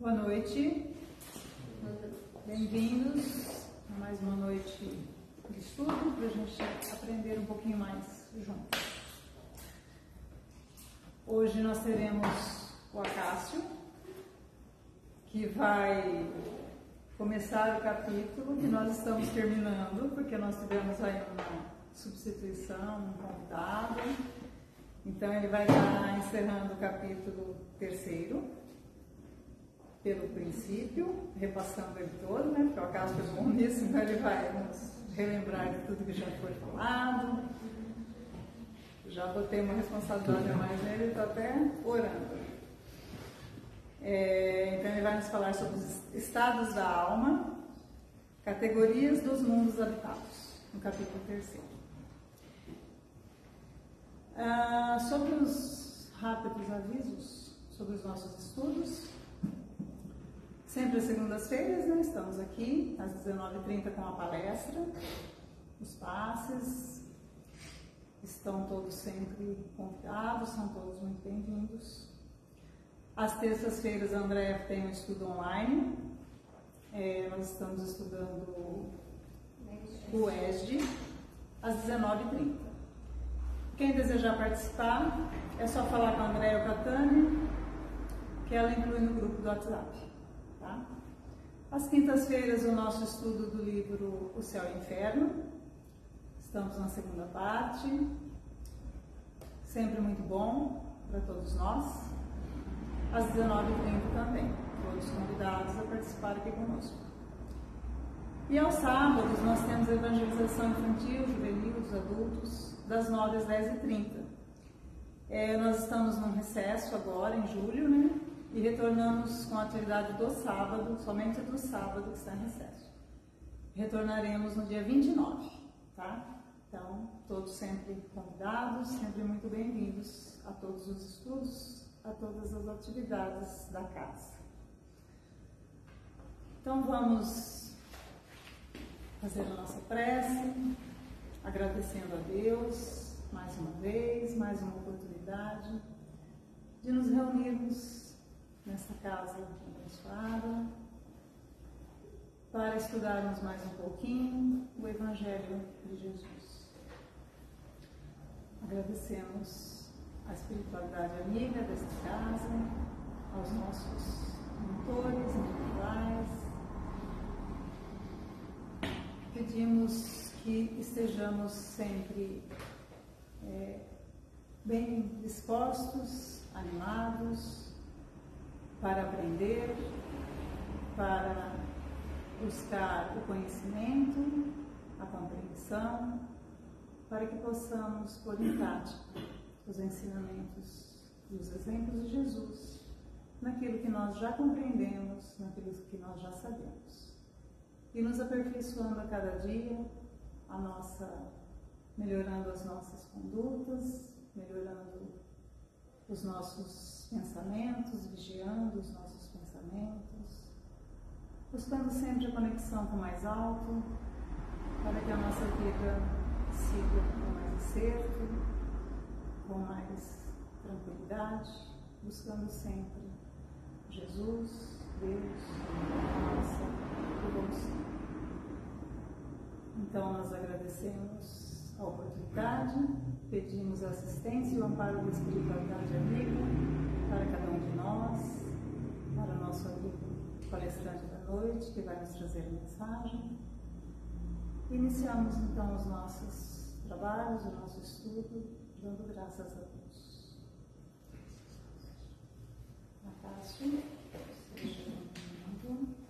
Boa noite, bem-vindos a mais uma noite de estudo para a gente aprender um pouquinho mais juntos. Hoje nós teremos o Acácio, que vai começar o capítulo que nós estamos terminando, porque nós tivemos aí uma substituição, um convidado. Então ele vai estar encerrando o capítulo 3º, pelo princípio, repassando ele todo, né? Porque o Acácio foi bom nisso, então ele vai nos relembrar de tudo que já foi falado. Já botei uma responsabilidade a mais nele, estou até orando. Então ele vai nos falar sobre os estados da alma, categorias dos mundos habitados, no capítulo 3º. Sobre os rápidos avisos sobre os nossos estudos, sempre às segundas-feiras, né? Estamos aqui às 19h30 com a palestra, os passes, estão todos sempre convidados, são todos muito bem-vindos. Às terças-feiras a Andréia tem um estudo online, nós estamos estudando o ESD às 19h30. Quem desejar participar, é só falar com a Andréia ou com a Tânia, que ela inclui no grupo do WhatsApp. Tá? Às quintas-feiras, o nosso estudo do livro O Céu e o Inferno. Estamos na segunda parte. Sempre muito bom para todos nós. Às 19h30 também. Todos convidados a participar aqui conosco. E aos sábados, nós temos a evangelização infantil, juvenil, dos adultos, das 9 às 10h30. Nós estamos num recesso agora, em julho, né? E retornamos com a atividade do sábado, somente do sábado que está em recesso. Retornaremos no dia 29, tá? Então, todos sempre convidados, sempre muito bem-vindos a todos os estudos, a todas as atividades da casa. Então, vamos fazer a nossa prece, agradecendo a Deus, mais uma vez, mais uma oportunidade de nos reunirmos nesta casa abençoada, para estudarmos mais um pouquinho o Evangelho de Jesus. Agradecemos a espiritualidade amiga desta casa, aos nossos mentores individuais. Pedimos que estejamos sempre bem dispostos, animados, para aprender, para buscar o conhecimento, a compreensão, para que possamos pôr em prática os ensinamentos e os exemplos de Jesus naquilo que nós já compreendemos, naquilo que nós já sabemos. E nos aperfeiçoando a cada dia, melhorando as nossas condutas, melhorando os nossos pensamentos, vigiando os nossos pensamentos, buscando sempre a conexão com o mais alto, para que a nossa vida siga com mais acerto, com mais tranquilidade, buscando sempre Jesus, Deus, a nossa evolução. Então, nós agradecemos a oportunidade, pedimos a assistência e o amparo da espiritualidade amiga para cada um de nós, para o nosso amigo palestrante da noite, que vai nos trazer a mensagem. Iniciamos então os nossos trabalhos, o nosso estudo, dando graças a Deus. Acácio, esteja iluminando.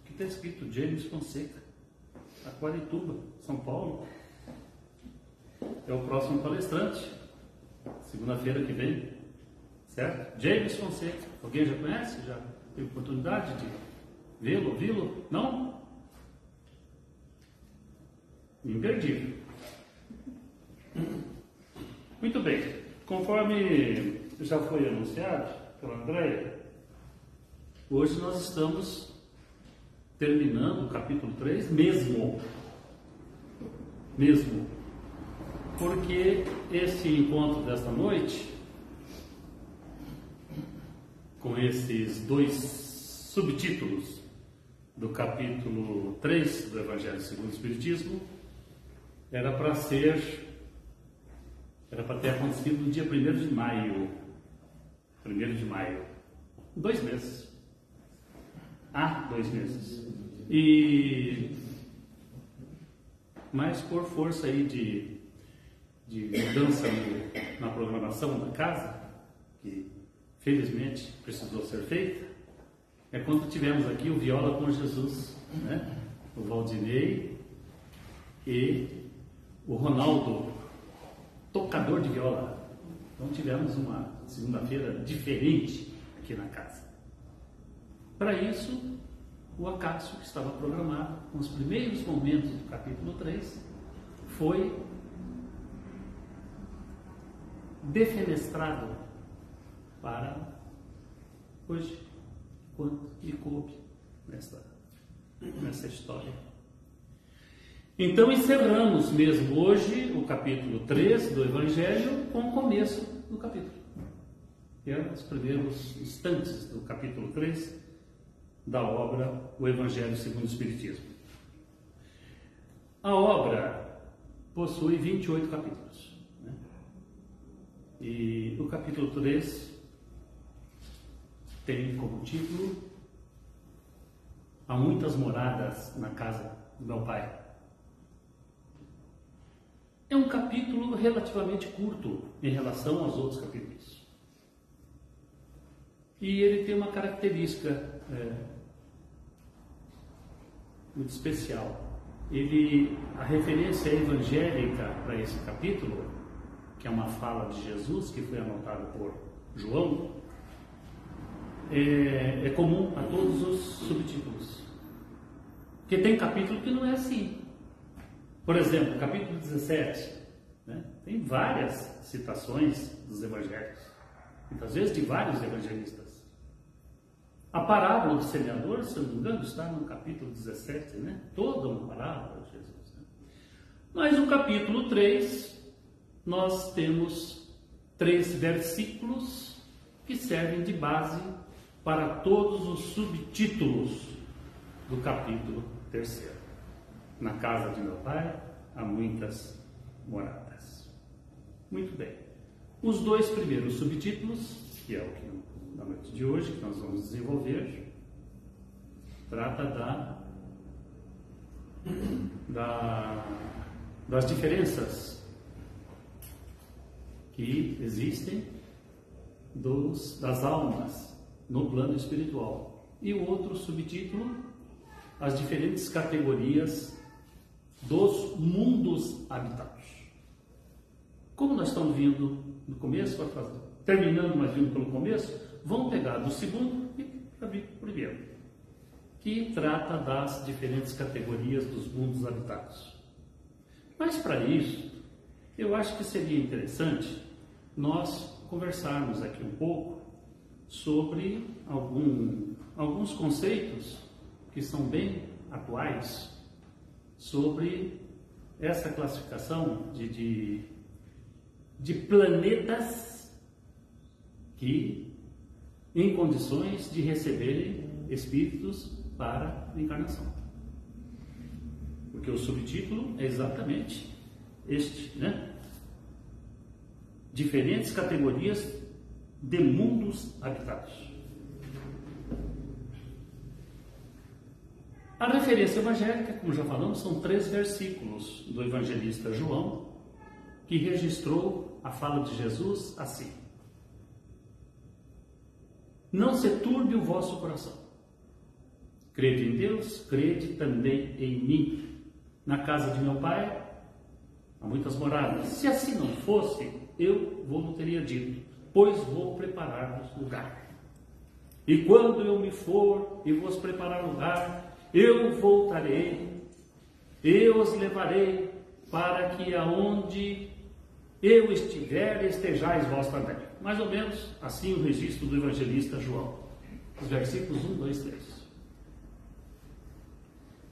Está escrito James Fonseca, Aquarituba, São Paulo. É o próximo palestrante, segunda-feira que vem, certo? James Fonseca. Alguém já conhece? Já teve oportunidade de vê-lo, ouvi-lo? Não? Imperdível. Muito bem. Conforme já foi anunciado pela Andréia, hoje nós estamos terminando o capítulo 3 mesmo, porque esse encontro desta noite, com esses dois subtítulos do capítulo 3 do Evangelho segundo o Espiritismo, era para ter acontecido no dia 1º de maio. 1º de maio. 2 meses. Há 2 meses. Mas por força aí de mudança na programação da casa, que felizmente precisou ser feita, é quando tivemos aqui o Viola com Jesus, né? O Valdinei e o Ronaldo, tocador de viola. Então tivemos uma segunda-feira diferente aqui na casa. Para isso, o Acácio, que estava programado com os primeiros momentos do capítulo 3, foi defenestrado para hoje, quanto lhe coube nessa história. Então encerramos mesmo hoje o capítulo 3 do Evangelho com o começo do capítulo. Que eram os primeiros instantes do capítulo 3 da obra O Evangelho segundo o Espiritismo. A obra possui 28 capítulos, né? E o capítulo 3 tem como título Há muitas moradas na casa do meu pai. É um capítulo relativamente curto em relação aos outros capítulos. E ele tem uma característica muito especial. A referência evangélica para esse capítulo, que é uma fala de Jesus, que foi anotada por João, é comum a todos os subtítulos. Porque tem capítulo que não é assim. Por exemplo, capítulo 17, né? Tem várias citações dos evangelhos, muitas vezes de vários evangelistas. A parábola do semeador, se eu não me engano, está no capítulo 17, né? Toda uma parábola de Jesus, né? Mas no capítulo 3, nós temos 3 versículos que servem de base para todos os subtítulos do capítulo 3. Na casa de meu pai há muitas moradas. Muito bem. Os 2 primeiros subtítulos, que é o que na noite de hoje que nós vamos desenvolver, trata das diferenças que existem das almas no plano espiritual. E o outro subtítulo, as diferentes categorias dos mundos habitados. Como nós estamos vindo do começo, terminando, mas vindo pelo começo, vamos pegar do segundo e abrir o primeiro, que trata das diferentes categorias dos mundos habitados. Mas para isso, eu acho que seria interessante nós conversarmos aqui um pouco sobre alguns conceitos que são bem atuais sobre essa classificação de planetas que em condições de receberem espíritos para a encarnação. Porque o subtítulo é exatamente este, né? Diferentes categorias de mundos habitados. A referência evangélica, como já falamos, são 3 versículos do evangelista João, que registrou a fala de Jesus assim: não se turbe o vosso coração. Crede em Deus, crede também em mim. Na casa de meu pai há muitas moradas. Se assim não fosse, eu vou teria dito, pois vou preparar-vos lugar. E quando eu me for e vos preparar lugar, eu voltarei, eu os levarei, para que aonde eu estiver, estejais vós também. Mais ou menos assim o registro do evangelista João. os versículos 1, 2, 3.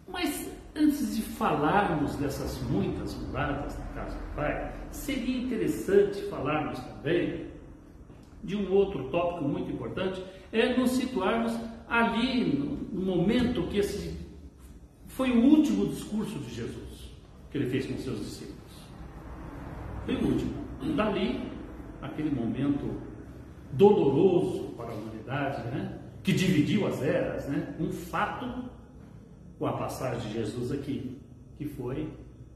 Mas antes de falarmos dessas muitas moradas na casa do Pai, seria interessante falarmos também de um outro tópico muito importante, é nos situarmos ali no momento que esse foi o último discurso de Jesus que ele fez com seus discípulos. Foi o último. Dali, aquele momento doloroso para a humanidade, né? Que dividiu as eras, né? Um fato com a passagem de Jesus aqui, que foi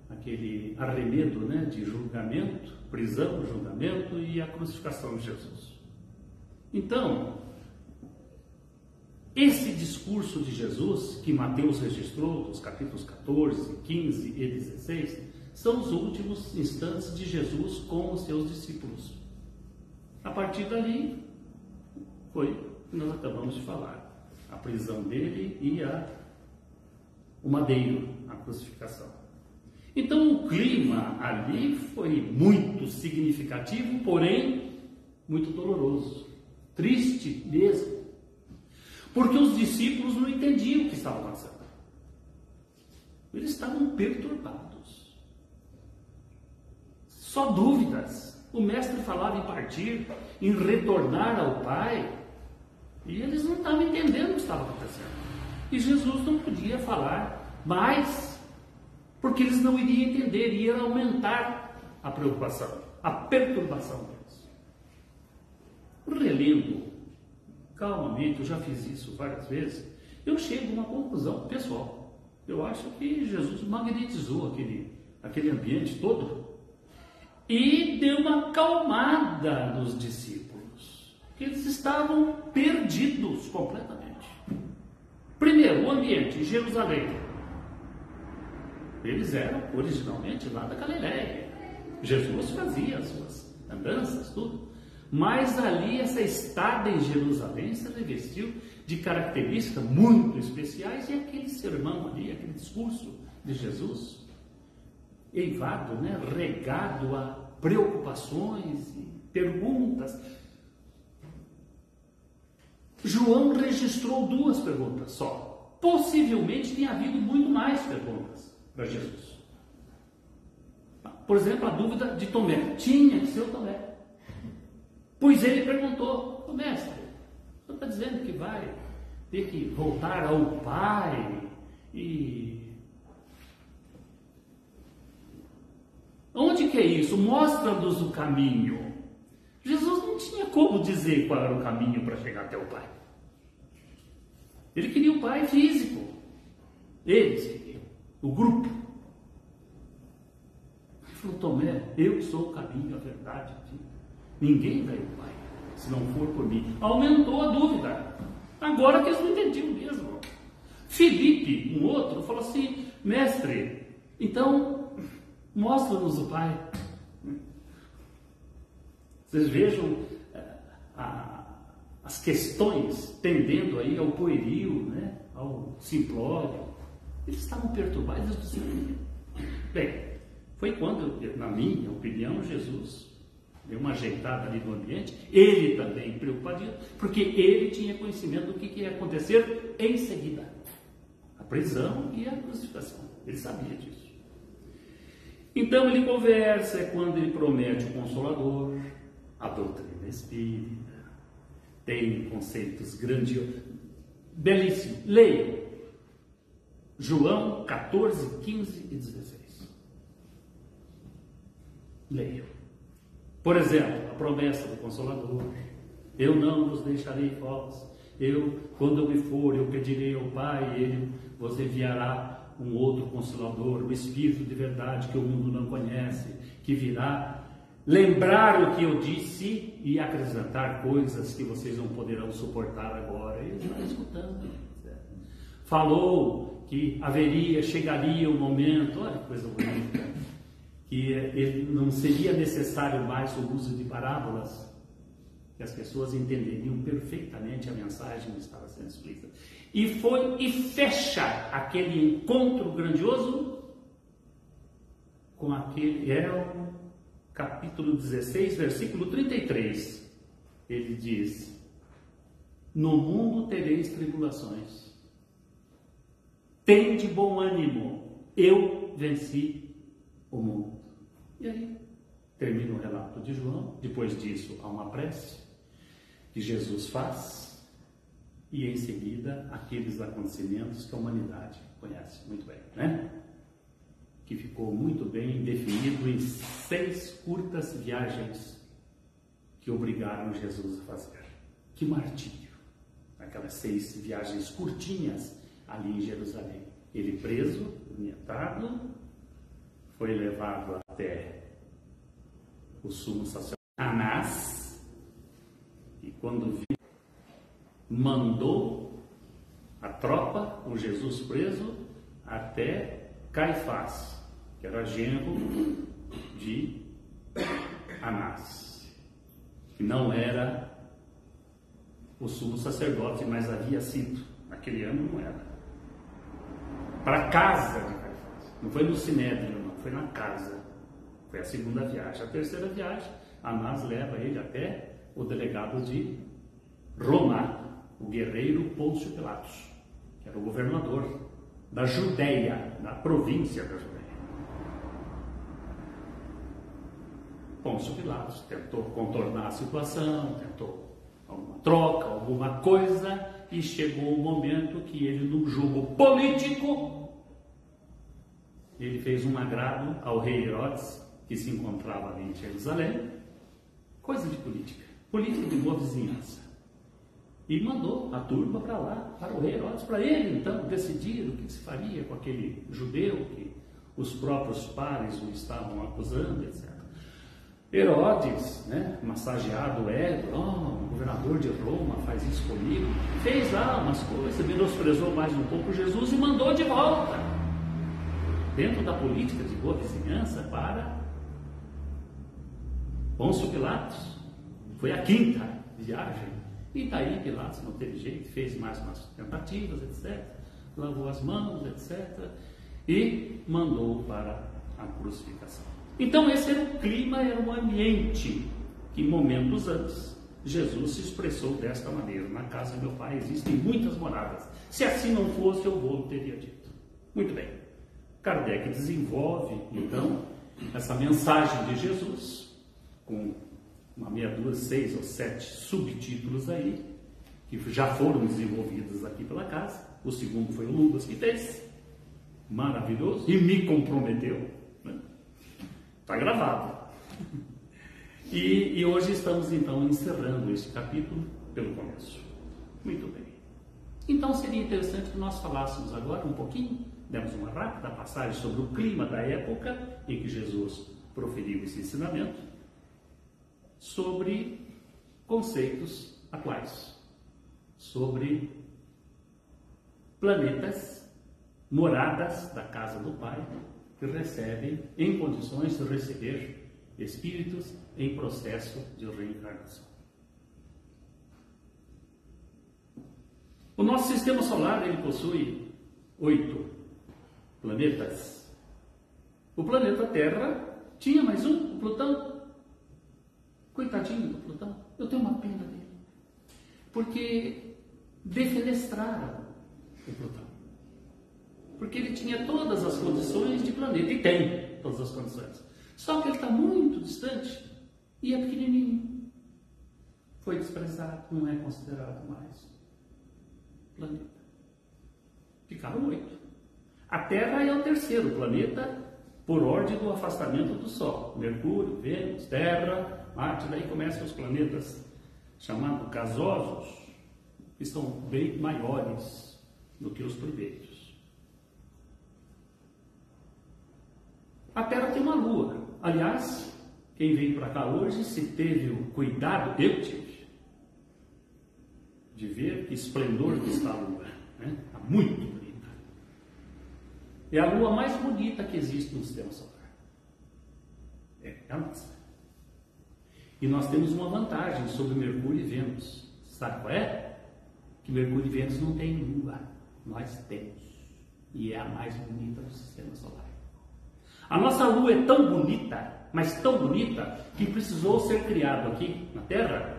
aquele arremedo, né? De julgamento, prisão, julgamento e a crucificação de Jesus. Então, esse discurso de Jesus, que Mateus registrou, dos capítulos 14, 15 e 16, são os últimos instantes de Jesus com os seus discípulos. A partir dali, foi o que nós acabamos de falar. A prisão dele e o madeiro, a crucificação. Então, o clima ali foi muito significativo, porém, muito doloroso. Triste mesmo. Porque os discípulos não entendiam o que estava passando. Eles estavam perturbados. Só dúvidas. O mestre falava em partir, em retornar ao Pai, e eles não estavam entendendo o que estava acontecendo. E Jesus não podia falar mais, porque eles não iriam entender, ia aumentar a preocupação, a perturbação deles. Relendo calmamente, eu já fiz isso várias vezes, eu chego a uma conclusão pessoal. Eu acho que Jesus magnetizou aquele ambiente todo e deu uma acalmada nos discípulos, que eles estavam perdidos completamente. Primeiro, o ambiente, Jerusalém. Eles eram originalmente lá da Galileia. Jesus fazia as suas andanças, tudo. Mas ali, essa estada em Jerusalém se revestiu de características muito especiais, e aquele sermão ali, aquele discurso de Jesus, eivado, né, regado a preocupações e perguntas. João registrou 2 perguntas só. Possivelmente tinha havido muito mais perguntas para Jesus. Por exemplo, a dúvida de Tomé. Tinha que ser o Tomé. Pois ele perguntou: mestre, o senhor está dizendo que vai ter que voltar ao Pai e... Onde que é isso? Mostra-nos o caminho. Jesus não tinha como dizer qual era o caminho para chegar até o Pai. Ele queria o Pai físico. Eles queriam, o grupo. Ele falou: Tomé, eu sou o caminho, a verdade, a vida. Ninguém vai ao Pai se não for por mim. Aumentou a dúvida. Agora que eles não entendiam mesmo. Filipe, um outro, falou assim: mestre, então mostra-nos o Pai. Vocês vejam as questões tendendo aí ao pueril, né, ao simplório. Eles estavam perturbados do Senhor. Bem, foi quando, na minha opinião, Jesus deu uma ajeitada ali no ambiente, ele também preocupadinho, porque ele tinha conhecimento do que ia acontecer em seguida. A prisão e a crucificação. Ele sabia disso. Então ele conversa, é quando ele promete o Consolador, a doutrina espírita, tem conceitos grandiosos, belíssimos. Leiam João 14, 15 e 16. Leiam. Por exemplo, a promessa do Consolador: eu não vos deixarei vós, quando eu me for, eu pedirei ao Pai, e Ele vos enviará um outro Consolador, o Espírito de verdade que o mundo não conhece, que virá lembrar o que eu disse e acrescentar coisas que vocês não poderão suportar agora. Ele está escutando. Falou que chegaria um momento, olha que coisa bonita, que não seria necessário mais o uso de parábolas, que as pessoas entenderiam perfeitamente a mensagem que estava sendo explícita. E fecha aquele encontro grandioso com aquele, o capítulo 16, versículo 33. Ele diz: no mundo tereis tribulações. Tende bom ânimo, eu venci o mundo. E aí, termina o relato de João. Depois disso, há uma prece que Jesus faz, e em seguida, aqueles acontecimentos que a humanidade conhece muito bem, né? Que ficou muito bem definido em 6 curtas viagens que obrigaram Jesus a fazer. Que martírio! Aquelas 6 viagens curtinhas ali em Jerusalém. Ele preso, atormentado, foi levado até o sumo sacerdote Anás, e quando viu, mandou a tropa, com Jesus preso, até Caifás, que era genro de Anás, que não era o sumo sacerdote, mas havia sido. Naquele ano não era. Para a casa de Caifás. Não foi no Sinédrio, não. Foi na casa. Foi a segunda viagem. A terceira viagem, Anás leva ele até o delegado de Roma, o guerreiro Pôncio Pilatos, que era o governador da Judéia, da província da Judéia. Pôncio Pilatos tentou contornar a situação, tentou alguma troca, alguma coisa, e chegou o momento que ele, num jogo político, ele fez um agrado ao rei Herodes, que se encontrava ali em Jerusalém. Coisa de política, política de boa vizinhança. E mandou a turma para lá, para o rei Herodes, para ele então decidir o que se faria com aquele judeu que os próprios pares o estavam acusando, etc. Herodes, né, massageado o governador de Roma faz isso comigo, fez lá umas coisas, menosprezou mais um pouco Jesus e mandou de volta, dentro da política de boa vizinhança, para Pôncio Pilatos. Foi a 5ª viagem. E daí Pilatos não teve jeito, fez mais umas tentativas, etc. Lavou as mãos, etc. E mandou para a crucificação. Então esse era o clima, era o ambiente que momentos antes Jesus se expressou desta maneira: na casa do meu pai existem muitas moradas, se assim não fosse eu vou, teria dito. Muito bem, Kardec desenvolve então essa mensagem de Jesus com uma meia dúzia, 6 ou 7 subtítulos aí, que já foram desenvolvidos aqui pela casa. O segundo foi o Lucas que fez, maravilhoso, e me comprometeu, né? Está gravado. E hoje estamos então encerrando esse capítulo pelo começo. Muito bem. Então seria interessante que nós falássemos agora um pouquinho, demos uma rápida passagem sobre o clima da época em que Jesus proferiu esse ensinamento, sobre conceitos atuais, sobre planetas, moradas da casa do Pai, que recebem, em condições de receber espíritos em processo de reencarnação. O nosso sistema solar, ele possui 8 planetas. O planeta Terra tinha mais um, o Plutão. Coitadinho do Plutão, eu tenho uma pena dele, porque defenestraram o Plutão, porque ele tinha todas as condições de planeta, e tem todas as condições, só que ele está muito distante e é pequenininho, foi desprezado, não é considerado mais planeta. Ficaram 8. A Terra é o 3º planeta por ordem do afastamento do Sol: Mercúrio, Vênus, Terra, Marte. Daí começam os planetas chamados gasosos, que são bem maiores do que os primeiros. A Terra tem uma lua. Aliás, quem veio para cá hoje, se teve o cuidado, eu tive, de ver que esplendor que está a lua, né? Está muito bonita. É a lua mais bonita que existe no sistema solar. É a nossa. E nós temos uma vantagem sobre Mercúrio e Vênus. Sabe qual é? Que Mercúrio e Vênus não têm lua. Nós temos. E é a mais bonita do sistema solar. A nossa lua é tão bonita, mas tão bonita, que precisou ser criado aqui na Terra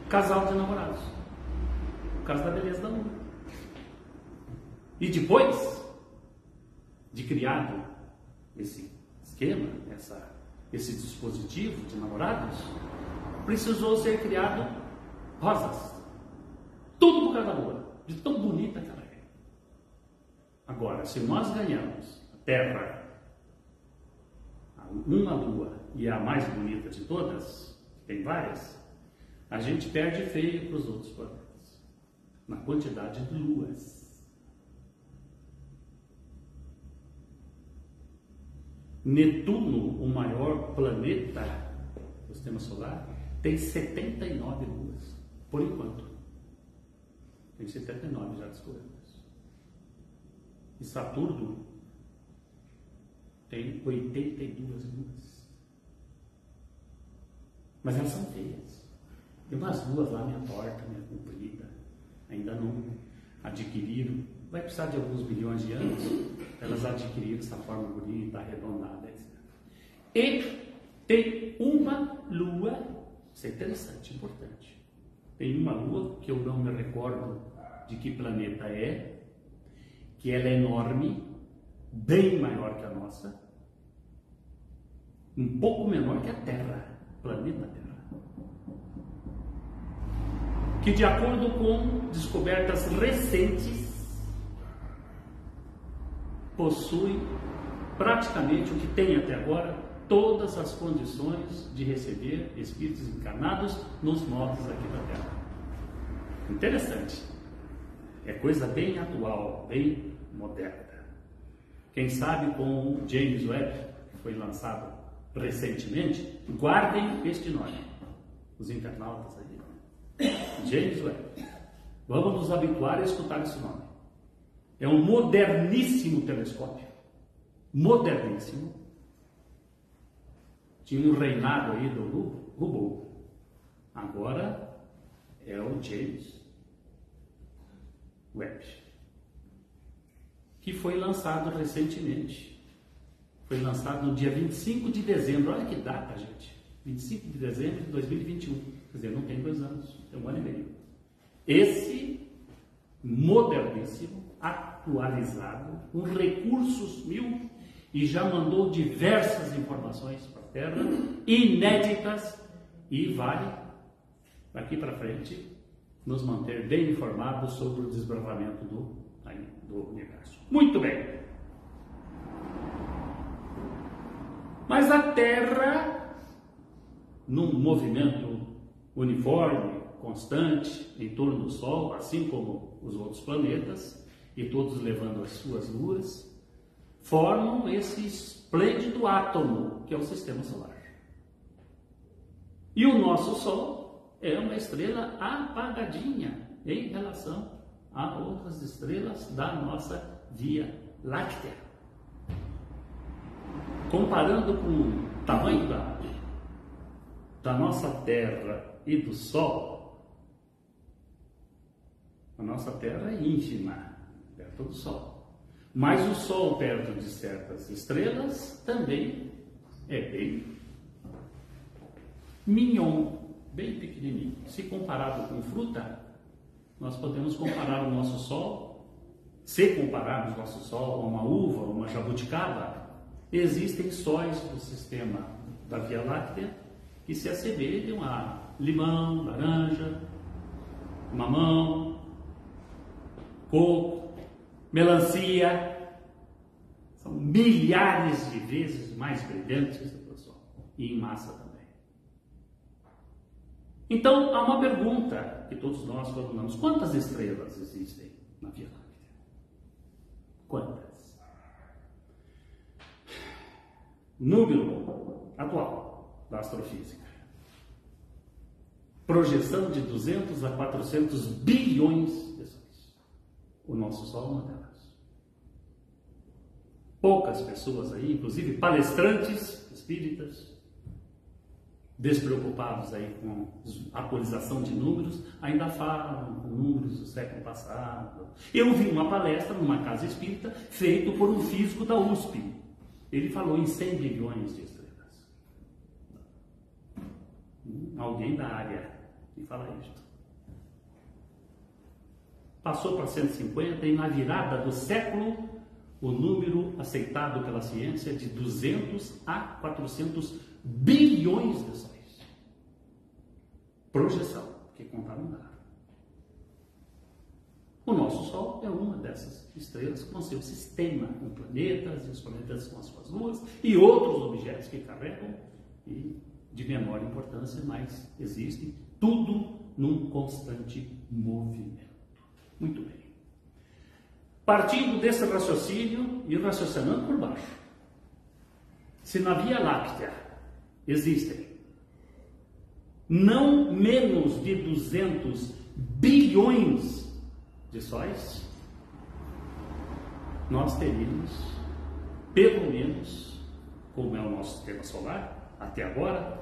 casal de namorados. causa da beleza da lua. E depois de criado esse esquema, esse dispositivo de namorados, precisou ser criado rosas. Tudo por causa da lua, de tão bonita que ela é. Agora, se nós ganhamos a Terra, uma lua, e a mais bonita de todas, tem várias, a gente perde feio para os outros planetas, na quantidade de luas. Netuno, o maior planeta do sistema solar, tem 79 luas, por enquanto. Tem 79 já descobertas. E Saturno tem 82 luas. Mas elas são feias. Tem umas luas lá meio torta, meio comprida, ainda não adquiriram. Vai precisar de alguns bilhões de anos para elas adquirirem essa forma bonita, arredondada, etc. E tem uma lua, isso é interessante, importante. Tem uma lua que eu não me recordo de que planeta é, que ela é enorme, bem maior que a nossa, um pouco menor que a Terra, planeta Terra, que de acordo com descobertas recentes possui praticamente o que tem até agora todas as condições de receber espíritos encarnados nos moldes aqui da Terra. Interessante. É coisa bem atual, bem moderna. Quem sabe com o James Webb, que foi lançado recentemente, guardem este nome, os internautas aí. James Webb. Vamos nos habituar a escutar esse nome. É um moderníssimo telescópio. Moderníssimo. Tinha um reinado aí do Hubble. Agora é o James Webb, que foi lançado recentemente. Foi lançado no dia 25 de dezembro. Olha que data, gente. 25 de dezembro de 2021. Quer dizer, não tem 2 anos, tem 1 ano e meio. Esse moderníssimo, atualizado, com recursos mil, e já mandou diversas informações para a Terra, inéditas, e vai, daqui para frente, nos manter bem informados sobre o desbravamento do universo. Muito bem. Mas a Terra, num movimento uniforme, constante, em torno do Sol, assim como os outros planetas, e todos levando as suas luas, formam esse esplêndido átomo que é o Sistema Solar. E o nosso Sol é uma estrela apagadinha em relação a outras estrelas da nossa Via Láctea. Comparando com o tamanho da nossa Terra e do Sol, a nossa Terra é ínfima, perto do Sol. Mas o Sol, perto de certas estrelas, também é bem mignon, bem pequenininho. Se comparado com fruta, nós podemos comparar o nosso Sol, se compararmos o nosso Sol a uma uva, uma jabuticaba, existem sóis do sistema da Via Láctea que se assemelham a limão, laranja, mamão, coco, melancia. São milhares de vezes mais brilhantes do que o Sol, e em massa também. Então, há uma pergunta que todos nós formulamos: quantas estrelas existem na Via Láctea? Quantas? Número atual da astrofísica: projeção de 200 a 400 bilhões de sóis. O nosso Sol é uma delas. Poucas pessoas aí, inclusive palestrantes espíritas, despreocupados aí com a atualização de números, ainda falam com números do século passado. Eu vi uma palestra numa casa espírita feita por um físico da USP. Ele falou em 100 bilhões de estrelas. Alguém da área que fala isso. passou para 150 e na virada do século o número aceitado pela ciência é de 200 a 400 bilhões de sóis. Projeção, porque contar não dá. O nosso Sol é uma dessas estrelas com seu sistema, com planetas, e os planetas com as suas luas, e outros objetos que carregam, e de menor importância, mas existem, tudo num constante movimento. Muito bem. Partindo desse raciocínio e raciocinando por baixo, se na Via Láctea existem não menos de 200 bilhões de sóis, nós teríamos, pelo menos, como é o nosso sistema solar, até agora,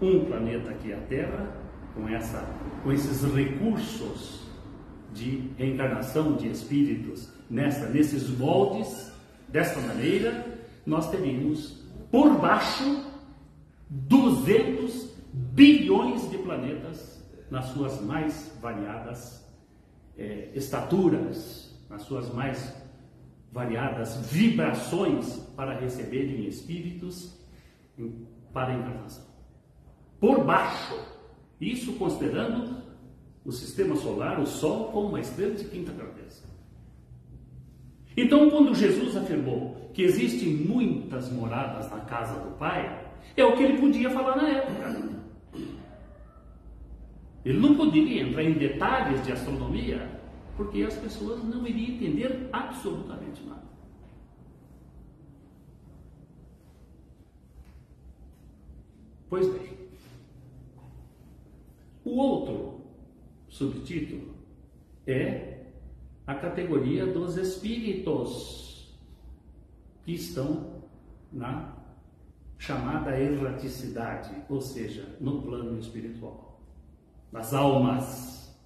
um planeta aqui, a Terra, com esses recursos de reencarnação de espíritos nesses moldes, desta maneira, nós teríamos por baixo 200 bilhões de planetas nas suas mais variadas estaturas, nas suas mais variadas vibrações para receberem espíritos para a encarnação. Por baixo, isso considerando o sistema solar, o Sol, como uma estrela de quinta grandeza. Então, quando Jesus afirmou que existem muitas moradas na casa do Pai, é o que ele podia falar na época. Ele não poderia entrar em detalhes de astronomia, porque as pessoas não iriam entender absolutamente nada. Pois bem, o outro subtítulo é a categoria dos espíritos que estão na chamada erraticidade, ou seja, no plano espiritual, das almas.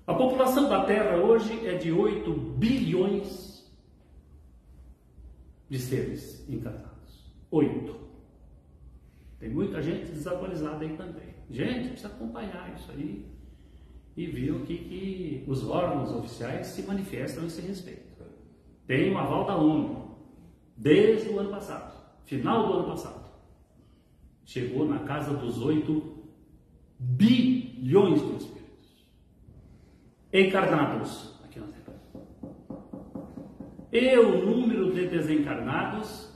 A população da Terra hoje é de 8 bilhões de seres encarnados. 8. Tem muita gente desatualizada aí também. Gente, precisa acompanhar isso aí e ver o que os órgãos oficiais se manifestam a esse respeito. Tem um aval da ONU desde o ano passado, final do ano passado. Chegou na casa dos 8 bilhões de espíritos encarnados aqui na Terra. E o número de desencarnados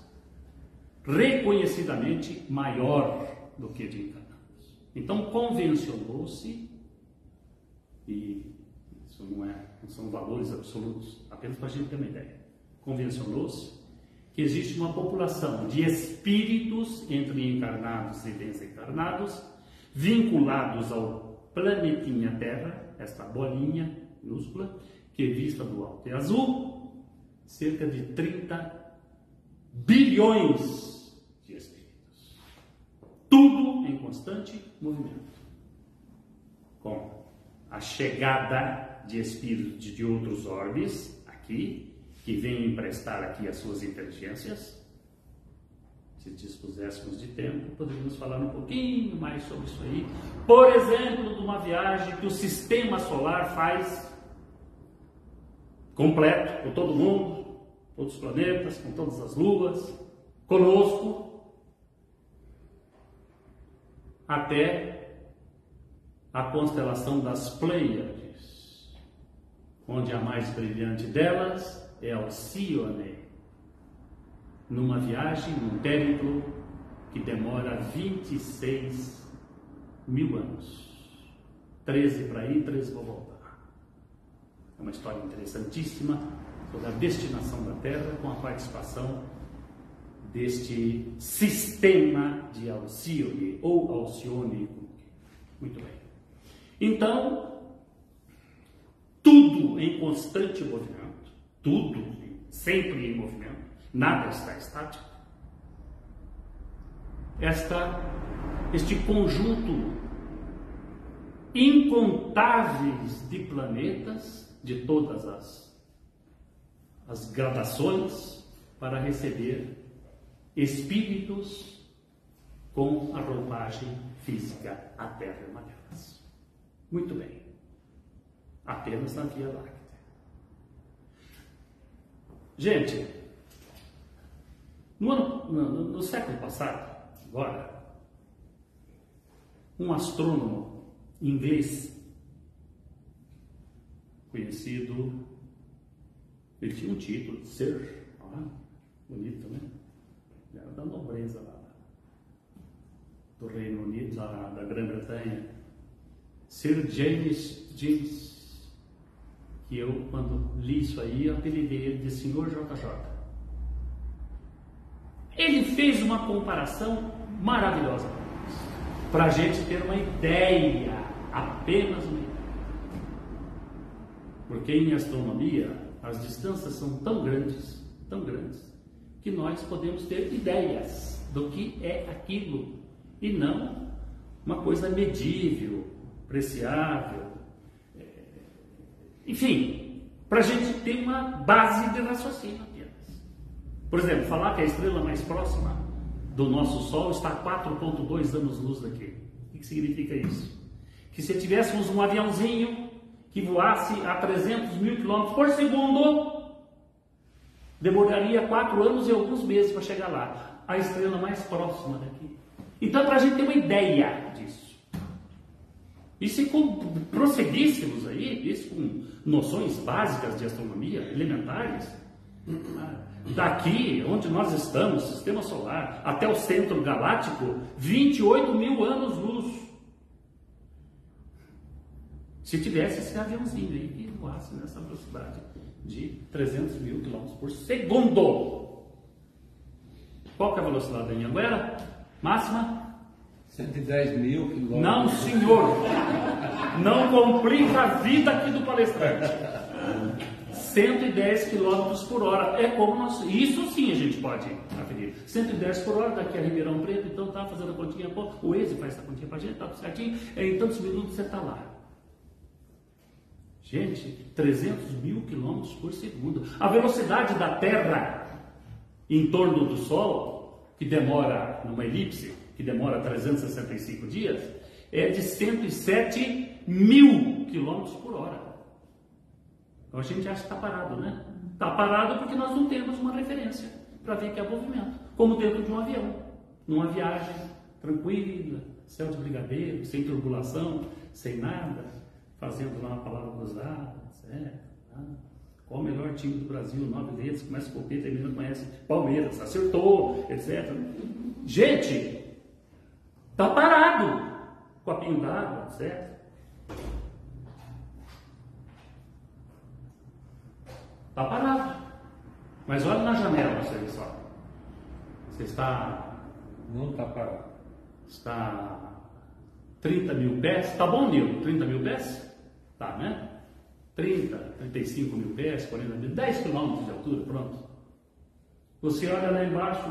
reconhecidamente maior do que de encarnados. Então convencionou-se, e isso não são valores absolutos, apenas para a gente ter uma ideia, convencionou-se que existe uma população de espíritos entre encarnados e desencarnados, vinculados ao planetinha Terra, esta bolinha minúscula, que vista do alto é azul, cerca de 30 bilhões de espíritos. Tudo em constante movimento. Com a chegada de espíritos de outros orbes aqui, que vêm emprestar aqui as suas inteligências. Se dispuséssemos de tempo, poderíamos falar um pouquinho mais sobre isso aí. Por exemplo, de uma viagem que o sistema solar faz completo, com todo mundo, todos os planetas, com todas as luas, conosco, até a constelação das Pleiades, onde a mais brilhante delas é Alcíone, numa viagem, num périplo que demora 26 mil anos. 13 para ir, 13 para voltar. É uma história interessantíssima sobre a destinação da Terra com a participação deste sistema de Alcíone ou Alcione. Muito bem. Então, tudo em constante movimento, tudo sempre em movimento, nada está estático. Este conjunto incontáveis de planetas de todas as gradações para receber espíritos com a roupagem física. A Terra é uma delas. Muito bem. apenas na Via Láctea. Gente, no século passado, agora, um astrônomo inglês conhecido, ele tinha um título, Sir, bonito, né? Era da nobreza lá do Reino Unido, da Grã-Bretanha, Sir James, que eu, quando li isso aí, apelidei ele de Senhor JJ. Ele fez uma comparação maravilhosa para a gente ter uma ideia, apenas uma ideia. Porque em astronomia as distâncias são tão grandes, que nós podemos ter ideias do que é aquilo e não uma coisa medível, preciável, enfim, para a gente ter uma base de raciocínio apenas. Por exemplo, falar que a estrela mais próxima do nosso Sol está a 4,2 anos-luz daqui. O que significa isso? Que se tivéssemos um aviãozinho que voasse a 300 mil km por segundo, demoraria 4 anos e alguns meses para chegar lá. A estrela mais próxima daqui. Então, para a gente ter uma ideia disso. E se prosseguíssemos aí, isso com noções básicas de astronomia, elementares, daqui onde nós estamos, sistema solar, até o centro galáctico, 28 mil anos-luz. Se tivesse esse aviãozinho aí que voasse nessa velocidade de 300 mil km por segundo. Qual que é a velocidade da Anhanguera? Máxima? 110 mil quilômetros. Não, senhor. Não complica a vida aqui do palestrante. 110 km por hora. É como nós... Isso sim a gente pode aferir. 110 por hora daqui a Ribeirão Preto. Então tá fazendo a continha. Pô, o Waze faz essa continha pra gente. Tá tudo certinho. Em tantos minutos você tá lá. Gente, 300 mil quilômetros por segundo. A velocidade da Terra em torno do Sol, que demora numa elipse, que demora 365 dias, é de 107 mil quilômetros por hora. Então a gente acha que está parado, né? Está parado porque nós não temos uma referência para ver que é movimento. Como dentro de um avião, numa viagem tranquila, céu de brigadeiro, sem turbulação, sem nada, fazendo lá uma palavra cruzada, certo? Qual o melhor time do Brasil? 9 letras, começa com o P, termina com S, Palmeiras, acertou, etc. Gente, está parado, copinho d'água, certo? Está parado. Mas olha na janela, você só. Você está... Não está parado. Está 30 mil pés. Tá bom, Nilo? 30 mil pés? Tá, né? 30, 35 mil pés, 40 mil, 10 quilômetros de altura, pronto. Você olha lá embaixo,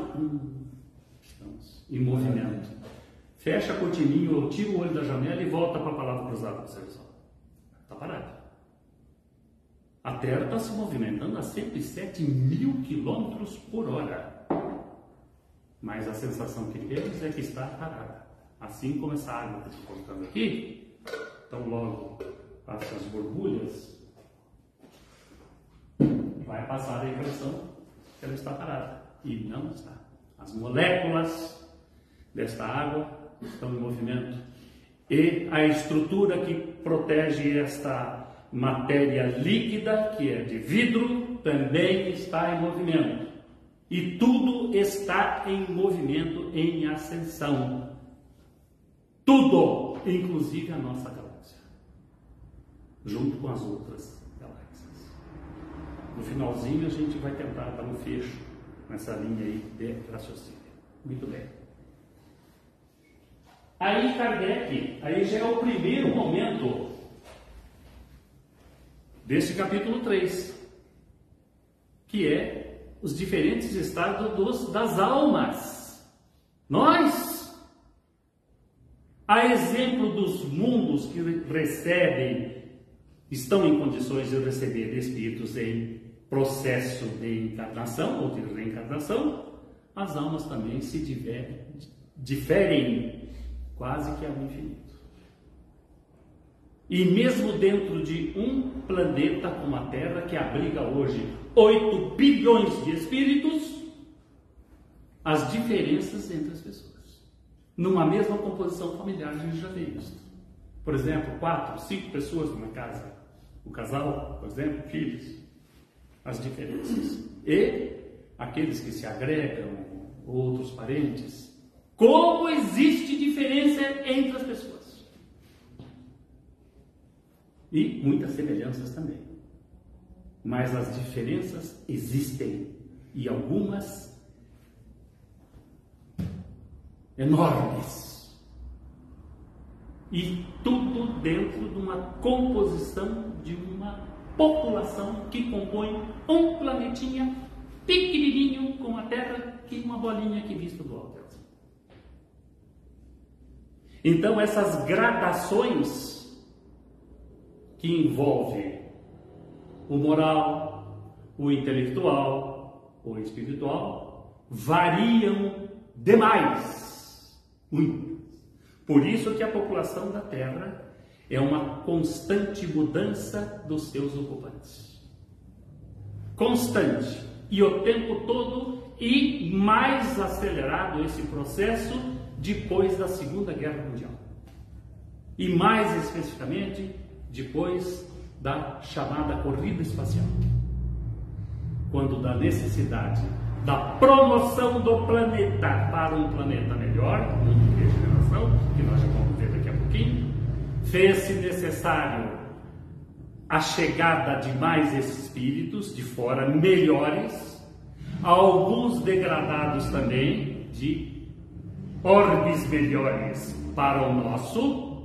estamos em movimento. Fecha a cortininha, ou tira o olho da janela e volta para a palavra cruzada, observação. Está parado. A Terra está se movimentando a 107 mil quilômetros por hora. Mas a sensação que temos é que está parada. Assim como essa água que eu estou colocando aqui, então logo passa as borbulhas, vai passar a impressão que ela está parada. E não está. As moléculas desta água estão em movimento. E a estrutura que protege esta matéria líquida, que é de vidro, também está em movimento. E tudo está em movimento, em ascensão. Tudo, inclusive a nossa galáxia, junto com as outras galáxias. No finalzinho a gente vai tentar dar um fecho nessa linha aí de raciocínio. Muito bem. Aí Kardec, aí já é o primeiro momento desse capítulo 3, que é os diferentes estados das almas. Nós, a exemplo dos mundos que recebem, estão em condições de receber espíritos em processo de encarnação ou de reencarnação, as almas também se diferem quase que ao infinito. E mesmo dentro de um planeta como a Terra, que abriga hoje 8 bilhões de espíritos, as diferenças entre as pessoas. Numa mesma composição familiar, a gente já vê isso. Por exemplo, 4, 5 pessoas numa casa. O casal, por exemplo, filhos. As diferenças. E aqueles que se agregam, outros parentes. Como existe diferença entre as pessoas. E muitas semelhanças também. Mas as diferenças existem. E algumas enormes. E tudo dentro de uma composição de uma população que compõe um planetinha pequenininho como a Terra, que uma bolinha que vista do alto. Então essas gradações que envolvem o moral, o intelectual, o espiritual, variam demais, muito. Por isso que a população da Terra é uma constante mudança dos seus ocupantes. Constante. E o tempo todo, e mais acelerado esse processo depois da Segunda Guerra Mundial. E mais especificamente, depois da chamada corrida espacial. Quando da necessidade da promoção do planeta para um planeta melhor, mundo de regeneração, que nós já vamos ver daqui a pouquinho, fez-se necessário a chegada de mais espíritos de fora melhores, alguns degradados também, de orbes melhores para o nosso,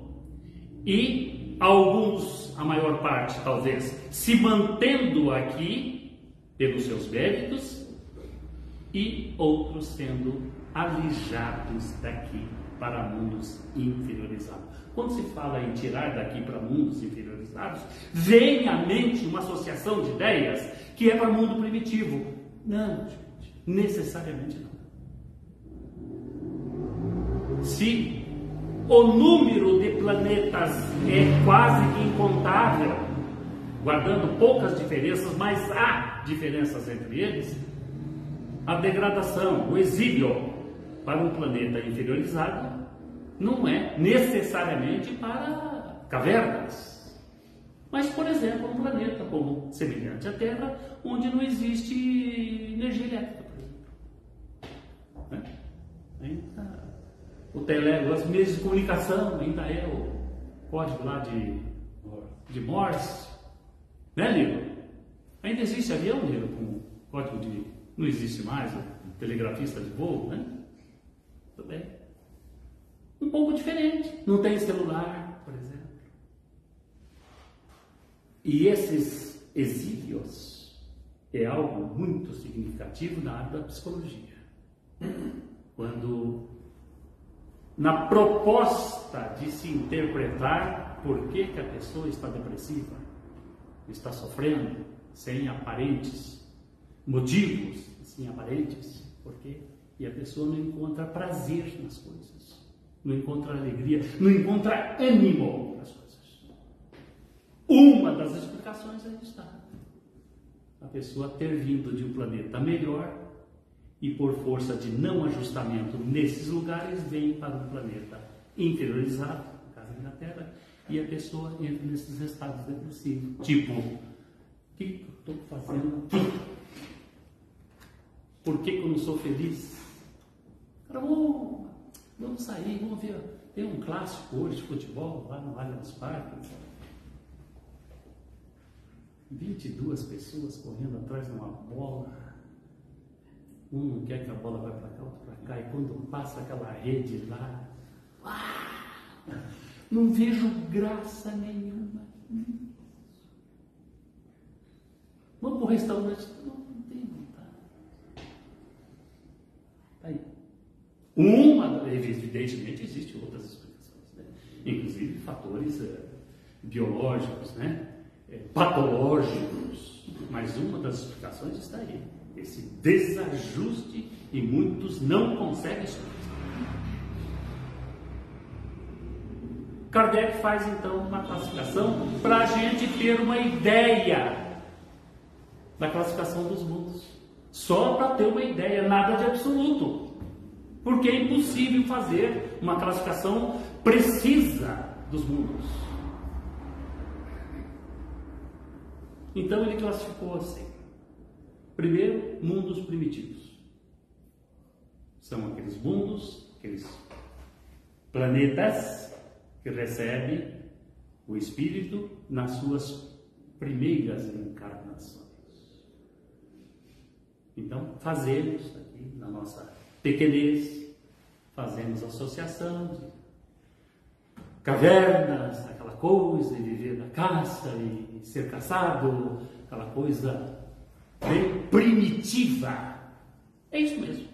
e alguns, a maior parte talvez, se mantendo aqui pelos seus méritos, e outros sendo alijados daqui para mundos inferiorizados. Quando se fala em tirar daqui para mundos inferiorizados, vem à mente uma associação de ideias que é para o mundo primitivo. Não, gente, necessariamente não. Se o número de planetas é quase que incontável, guardando poucas diferenças, mas há diferenças entre eles, a degradação, o exílio para um planeta inferiorizado não é necessariamente para cavernas. Mas, por exemplo, um planeta como semelhante à Terra, onde não existe energia elétrica, por exemplo. Né? Ainda, os meios de comunicação ainda é o código lá de Morse. Né, Lilo? Ainda existe avião, Lilo, com código de... Não existe mais o telegrafista de voo, né? Tudo bem. Um pouco diferente. Não tem celular, por exemplo. E esses exílios é algo muito significativo na área da psicologia. Quando, na proposta de se interpretar por que a pessoa está depressiva, está sofrendo, sem aparentes motivos, assim, aparentes, porque e a pessoa não encontra prazer nas coisas, não encontra alegria, não encontra ânimo nas coisas. Uma das explicações aí está. A pessoa ter vindo de um planeta melhor e por força de não ajustamento nesses lugares, vem para um planeta inferiorizado, no caso da Terra, e a pessoa entra nesses estados depressivos. Tipo, o que eu estou fazendo aqui? Por que eu não sou feliz? Cara, vamos sair, vamos ver. Tem um clássico hoje de futebol lá no Allianz Parque. 22 pessoas correndo atrás de uma bola. Um não quer que a bola vá para cá, outro para cá. E quando passa aquela rede lá, não vejo graça nenhuma. Vamos para o restaurante? Não tem vontade. Aí. Evidentemente, existem outras explicações, né? Inclusive fatores biológicos, né? Patológicos, mas uma das explicações está aí, esse desajuste, e muitos não conseguem explicar. Kardec faz então uma classificação para a gente ter uma ideia da classificação dos mundos. Só para ter uma ideia, nada de absoluto. Porque é impossível fazer uma classificação precisa dos mundos. Então ele classificou assim. Primeiro, mundos primitivos. São aqueles mundos, aqueles planetas que recebem o espírito nas suas primeiras encarnações. Então, fazemos aqui na nossa pequenez, fazemos associação de cavernas, aquela coisa de viver da caça e ser caçado, aquela coisa bem primitiva. É isso mesmo.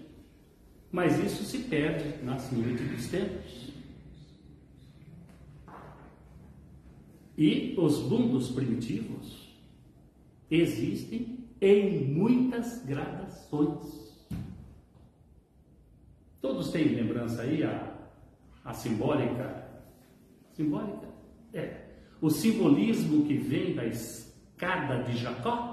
Mas isso se perde na noite dos tempos. E os mundos primitivos existem em muitas gradações. Todos têm lembrança aí a simbólica? Simbólica? É. O simbolismo que vem da escada de Jacó?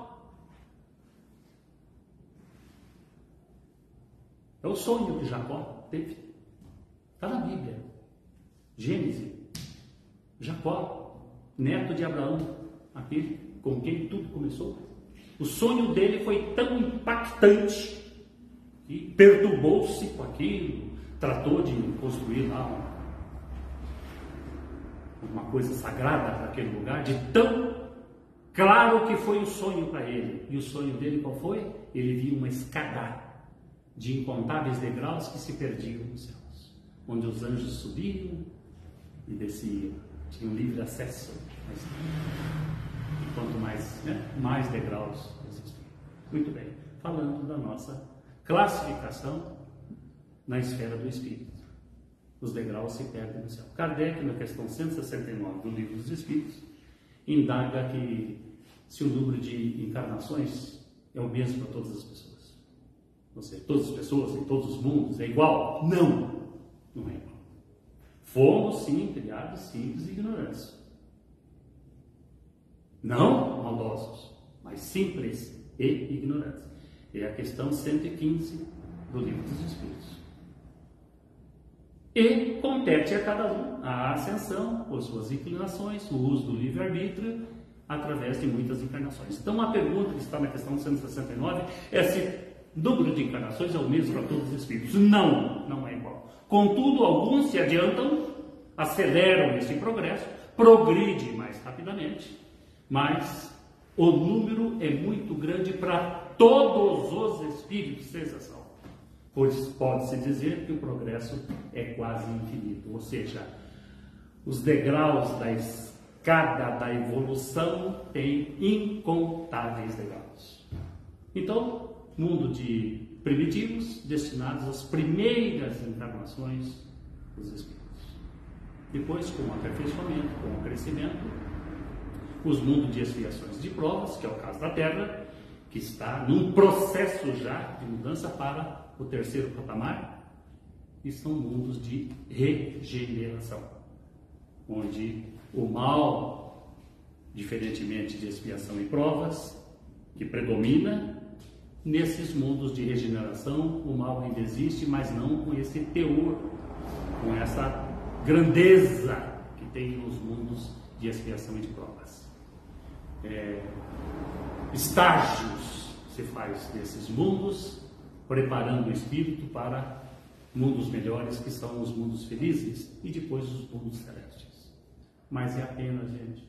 É o sonho que Jacó teve. Está na Bíblia. Gênesis. Jacó, neto de Abraão, aquele com quem tudo começou. O sonho dele foi tão impactante que perturbou-se com aquilo, tratou de construir lá uma coisa sagrada para aquele lugar, de tão claro que foi o sonho para ele. E o sonho dele qual foi? Ele viu uma escada de incontáveis degraus que se perdiam nos céus, onde os anjos subiam e desciam, tinham livre acesso. E quanto mais, mais degraus existem. Muito bem, falando da nossa classificação na esfera do Espírito. Os degraus se perdem no céu. Kardec, na questão 169 do Livro dos Espíritos, indaga que se o número de encarnações é o mesmo para todas as pessoas. Ou seja, todas as pessoas em todos os mundos é igual? Não, não é igual. Fomos, sim, criados simples e ignorantes. Não maldosos, mas simples e ignorantes. É a questão 115 do Livro dos Espíritos. E compete a cada um a ascensão, por suas inclinações, o uso do livre-arbítrio, através de muitas encarnações. Então, a pergunta que está na questão 169 é se o número de encarnações é o mesmo para todos os espíritos. Não, não é igual. Contudo, alguns se adiantam, aceleram esse progresso, progride mais rapidamente, mas o número é muito grande para todos os espíritos, sensação. Pois pode-se dizer que o progresso é quase infinito, ou seja, os degraus da escada da evolução têm incontáveis degraus. Então, mundo de primitivos destinados às primeiras encarnações dos espíritos. Depois, com o aperfeiçoamento, com o crescimento, os mundos de expiações de provas, que é o caso da Terra, que está num processo já de mudança para o terceiro patamar, e são mundos de regeneração, onde o mal, diferentemente de expiação e provas, que predomina, nesses mundos de regeneração, o mal ainda existe, mas não com esse teor, com essa grandeza que tem nos mundos de expiação e de provas. Estágios se faz desses mundos, preparando o espírito para mundos melhores, que são os mundos felizes, e depois os mundos celestes. Mas é apenas, gente,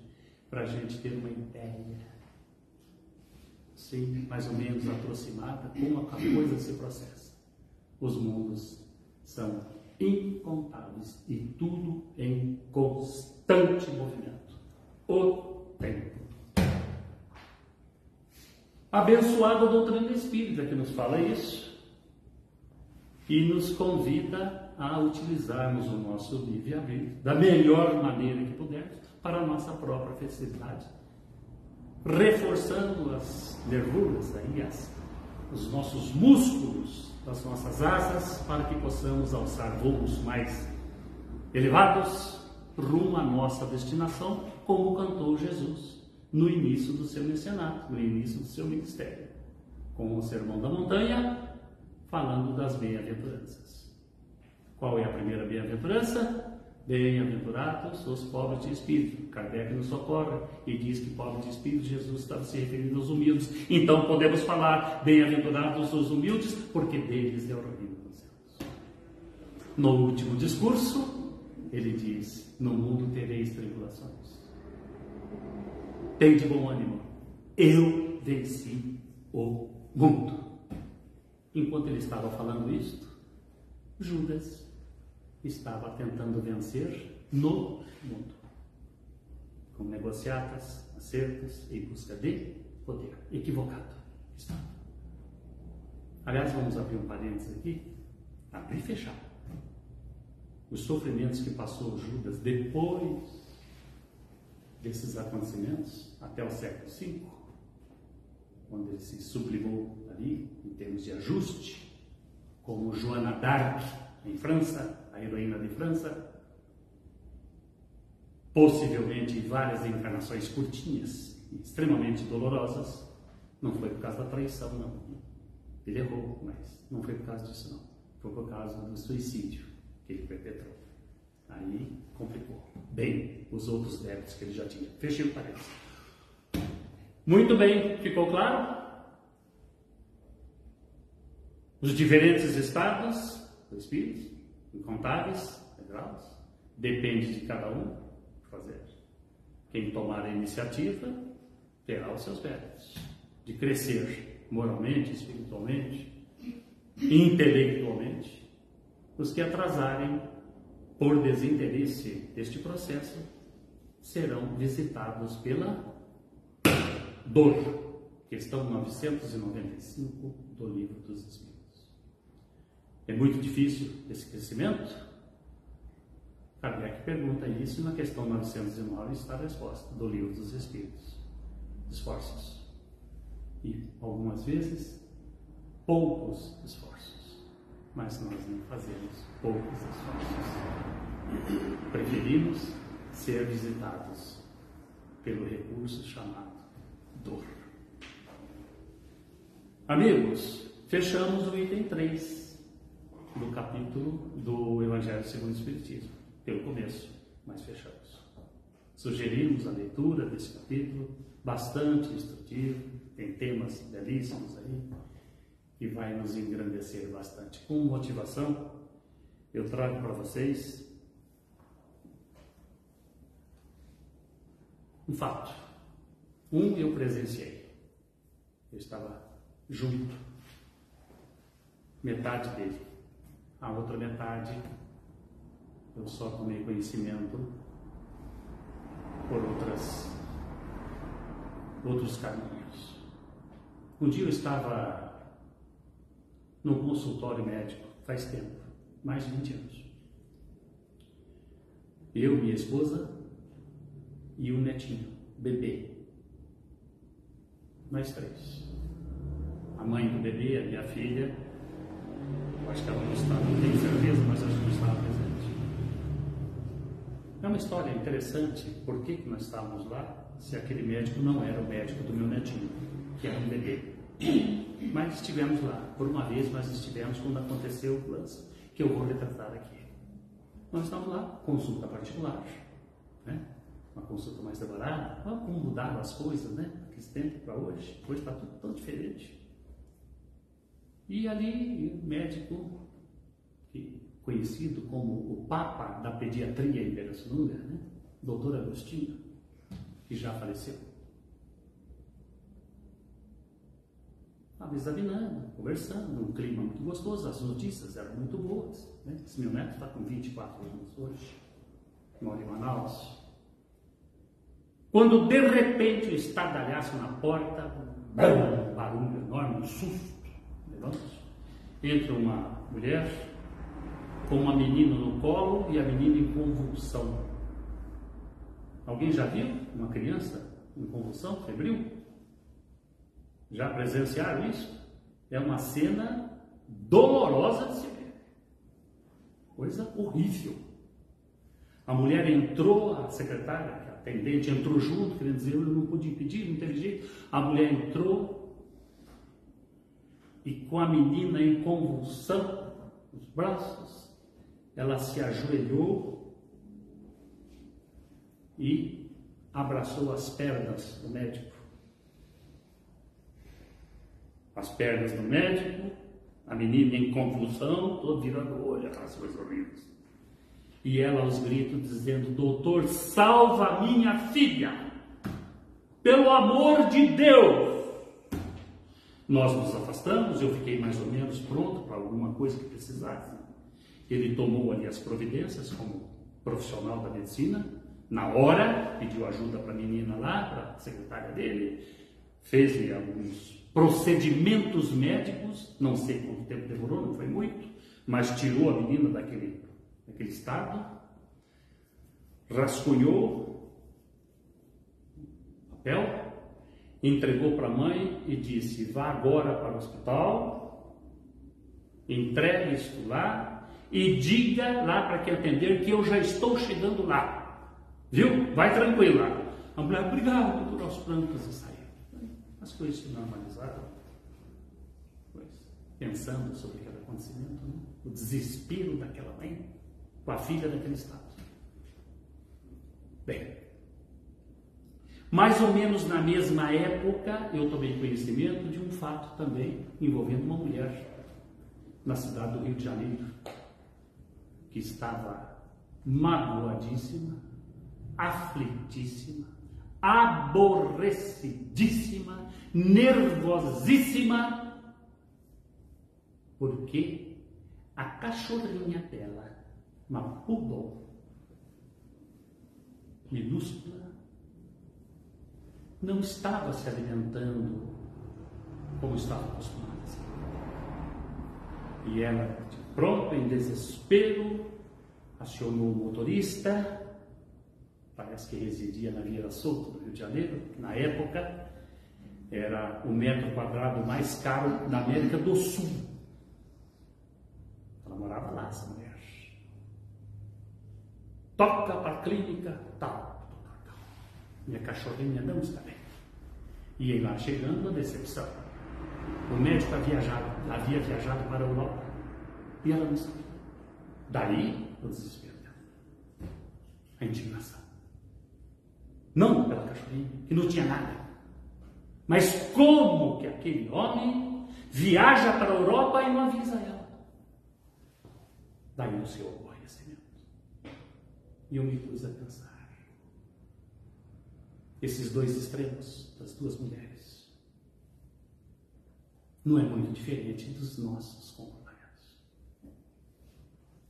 para a gente ter uma ideia, sim, mais ou menos aproximada, como a coisa se processa. Os mundos são incontáveis e tudo em constante movimento. O tempo. Abençoada a doutrina espírita que nos fala isso e nos convida a utilizarmos o nosso livre-arbítrio da melhor maneira que pudermos para a nossa própria felicidade, reforçando as nervuras, aí, os nossos músculos das nossas asas, para que possamos alçar voos mais elevados rumo à nossa destinação, como cantou Jesus no início do seu mecenato, no início do seu ministério, com o Sermão da Montanha, falando das bem-aventuranças. Qual é a primeira bem-aventurança? Bem-aventurados os pobres de espírito. Kardec nos socorre e diz que pobre de espírito, Jesus estava se referindo aos humildes. Então podemos falar bem-aventurados os humildes, porque deles é o reino dos céus. No último discurso, ele diz: no mundo tereis tribulações. Tende bom ânimo, eu venci o mundo. Enquanto ele estava falando isto, Judas estava tentando vencer no mundo, com negociatas, acertos, em busca de poder. Equivocado estava. Aliás, vamos abrir um parênteses aqui, abrir e fechar. Os sofrimentos que passou Judas depois desses acontecimentos, até o século V, quando ele se sublimou ali, em termos de ajuste, como Joana d'Arc, em França, a heroína de França, possivelmente em várias encarnações curtinhas, extremamente dolorosas. Não foi por causa da traição, não. Ele errou, mas não foi por causa disso, não. Foi por causa do suicídio que ele perpetrou. Aí complicou. Bem, os outros débitos que ele já tinha. Fechei o parênteses. Muito bem, ficou claro? Os diferentes estados do espírito, incontáveis, graus, depende de cada um fazer. Quem tomar a iniciativa terá os seus méritos de crescer moralmente, espiritualmente, intelectualmente. Os que atrasarem por desinteresse deste processo serão visitados pela dor. Questão 995 do Livro dos Espíritos. É muito difícil esse crescimento? Kardec pergunta isso e na questão 909 está a resposta do Livro dos Espíritos. Esforços. E algumas vezes, poucos esforços. Mas nós não fazemos poucos esforços. Preferimos ser visitados pelo recurso chamado dor. Amigos, fechamos o item 3 do capítulo do Evangelho segundo o Espiritismo, pelo começo, mas fechamos. Sugerimos a leitura desse capítulo, bastante instrutivo, tem temas belíssimos aí, que vai nos engrandecer bastante. Com motivação, eu trago para vocês um fato. Eu presenciei. Eu estava junto, metade dele. A outra metade eu só tomei conhecimento por outros caminhos. Um dia eu estava num consultório médico, faz tempo, mais de 20 anos. Eu, minha esposa e um netinho, bebê. Nós 3. A mãe do bebê, a minha filha, eu acho que ela não estava, não tenho certeza, mas acho que não estava presente. É uma história interessante, por que nós estávamos lá, se aquele médico não era o médico do meu netinho, que era um bebê. Mas estivemos lá, por uma vez nós estivemos quando aconteceu o lance, que eu vou retratar aqui. Nós estávamos lá, consulta particular, né? Uma consulta mais demorada, como mudaram as coisas, né? Daquele tempo para hoje está tudo tão diferente. E ali, o médico, conhecido como o Papa da Pediatria em Pirassununga, né? Doutor Agostinho, que já faleceu. Estava examinando, conversando, um clima muito gostoso, as notícias eram muito boas. Né? Esse meu neto está com 24 anos hoje, mora em Manaus. Quando de repente o estardalhaço na porta, um barulho enorme, um susto. Entra uma mulher com uma menina no colo e a menina em convulsão. Alguém já viu uma criança em convulsão, febril? Já presenciaram isso? É uma cena dolorosa de se ver. Coisa horrível. A mulher entrou, a secretária, a atendente, entrou junto, querendo dizer, eu não pude impedir, não teve jeito. A mulher entrou e com a menina em convulsão, nos braços, ela se ajoelhou e abraçou as pernas do médico. As pernas do médico, a menina em convulsão, todo virando o olho, aquelas coisas horríveis. E ela aos gritos dizendo: doutor, salva a minha filha, pelo amor de Deus. Nós nos afastamos, eu fiquei mais ou menos pronto para alguma coisa que precisasse. Ele tomou ali as providências como profissional da medicina, na hora, pediu ajuda para a menina lá, para a secretária dele, fez-lhe alguns procedimentos médicos, não sei quanto tempo demorou, não foi muito, mas tirou a menina daquele estado, rascunhou papel, entregou para a mãe e disse: vá agora para o hospital, entregue isto lá e diga lá para quem atender que eu já estou chegando lá, viu? Vai tranquila. A mulher: obrigado, doutor, aos prantos, e saiu. As coisas se normalizaram, pois, pensando sobre aquele acontecimento, né? O desespero daquela mãe com a filha daquele estado. Bem, mais ou menos na mesma época, eu tomei conhecimento de um fato também envolvendo uma mulher na cidade do Rio de Janeiro, que estava magoadíssima, aflitíssima, aborrecidíssima, nervosíssima, porque a cachorrinha dela, uma poodle minúscula, não estava se alimentando como estava acostumada. E ela, de pronto, em desespero, acionou o motorista, parece que residia na Vieira Solto, do Rio de Janeiro, que na época era o metro quadrado mais caro da América do Sul. Ela morava lá, essa mulher. Toca para a clínica, tal. Minha cachorrinha não está bem. E aí lá chegando, a decepção. O médico havia viajado para a Europa e ela não sabia. Daí o desespero dela, a indignação. Não pela cachorrinha, que não tinha nada, mas como que aquele homem viaja para a Europa e não avisa ela? Daí o seu aborrecimento. E eu me pus a pensar. Esses dois extremos das duas mulheres não é muito diferente dos nossos comportamentos.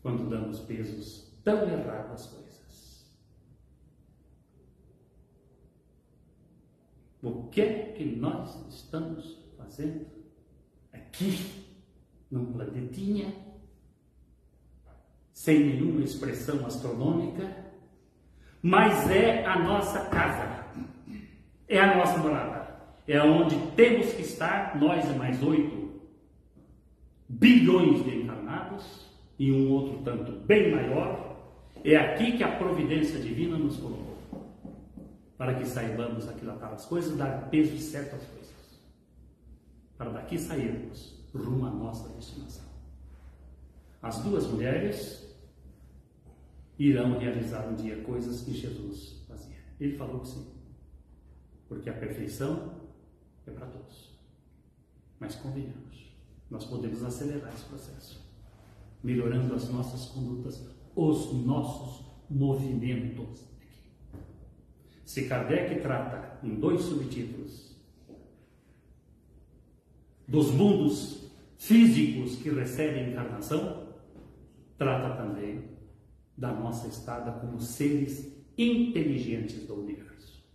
Quando damos pesos tão errados às coisas. O que é que nós estamos fazendo aqui, num planetinha, sem nenhuma expressão astronômica, mas é a nossa casa, é a nossa morada, é onde temos que estar, nós e mais 8 bilhões de encarnados, e um outro tanto bem maior. É aqui que a providência divina nos colocou, para que saibamos aquilatar as coisas, dar peso certo às coisas, para daqui sairmos rumo à nossa destinação. As duas mulheres irão realizar um dia coisas que Jesus fazia. Ele falou que sim, porque a perfeição é para todos. Mas convenhamos, nós podemos acelerar esse processo, melhorando as nossas condutas, os nossos movimentos. Se Kardec trata em 2 subtítulos dos mundos físicos que recebem encarnação, trata também da nossa estada como seres inteligentes do universo.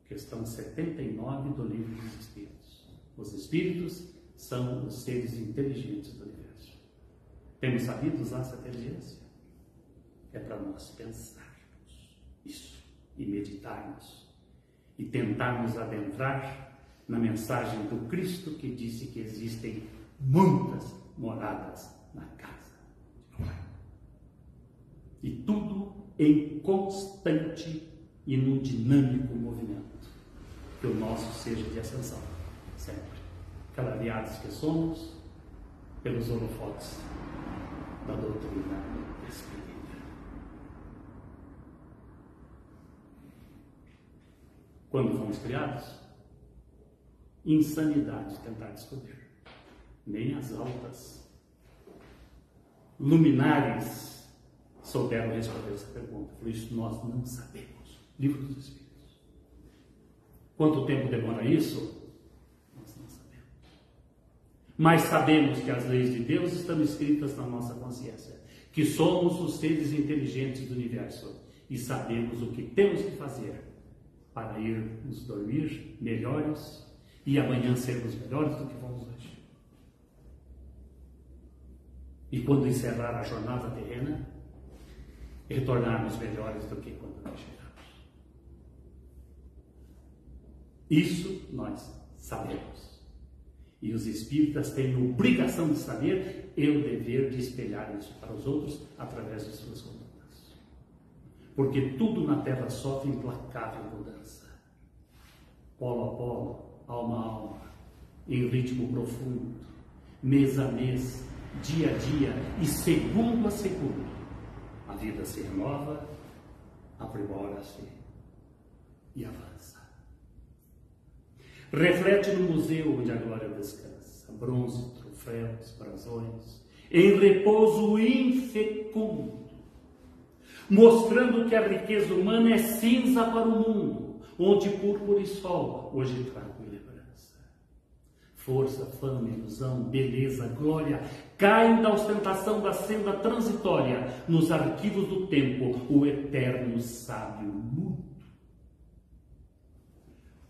Questão 79 do Livro dos Espíritos. Os Espíritos são os seres inteligentes do universo. Temos sabido usar essa inteligência? É para nós pensarmos isso e meditarmos e tentarmos adentrar na mensagem do Cristo que disse que existem muitas moradas na casa de Pai. E tudo em constante e num dinâmico movimento. Que o nosso seja de ascensão, sempre. Clareados que somos, pelos holofotes da doutrina espírita. Quando fomos criados, insanidade tentar descobrir. Nem as altas luminares souberam responder essa pergunta. Por isso nós não sabemos. Livro dos Espíritos. Quanto tempo demora isso? Nós não sabemos. Mas sabemos que as leis de Deus estão escritas na nossa consciência. Que somos os seres inteligentes do universo. E sabemos o que temos que fazer para irmos dormir melhores e amanhã sermos melhores do que fomos hoje. E quando encerrar a jornada terrena, retornarmos melhores do que quando nós chegamos. Isso nós sabemos. E os espíritas têm a obrigação de saber e o dever de espelhar isso para os outros através de suas condutas. Porque tudo na Terra sofre implacável mudança. Polo a polo, alma a alma, em ritmo profundo, mês a mês, dia a dia e segundo a segundo. A vida se renova, aprimora-se e avança. Reflete no museu onde a glória descansa, bronze, troféus, brasões, em repouso infecundo, mostrando que a riqueza humana é cinza para o mundo, onde púrpura e sol hoje trago em lembrança. Força, fama, ilusão, beleza, glória, caem da ostentação da senda transitória nos arquivos do tempo, o eterno sábio mudo.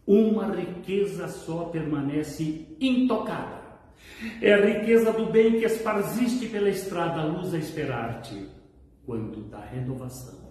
Uma riqueza só permanece intocada. É a riqueza do bem que esparziste pela estrada, a luz a esperar-te, quando da renovação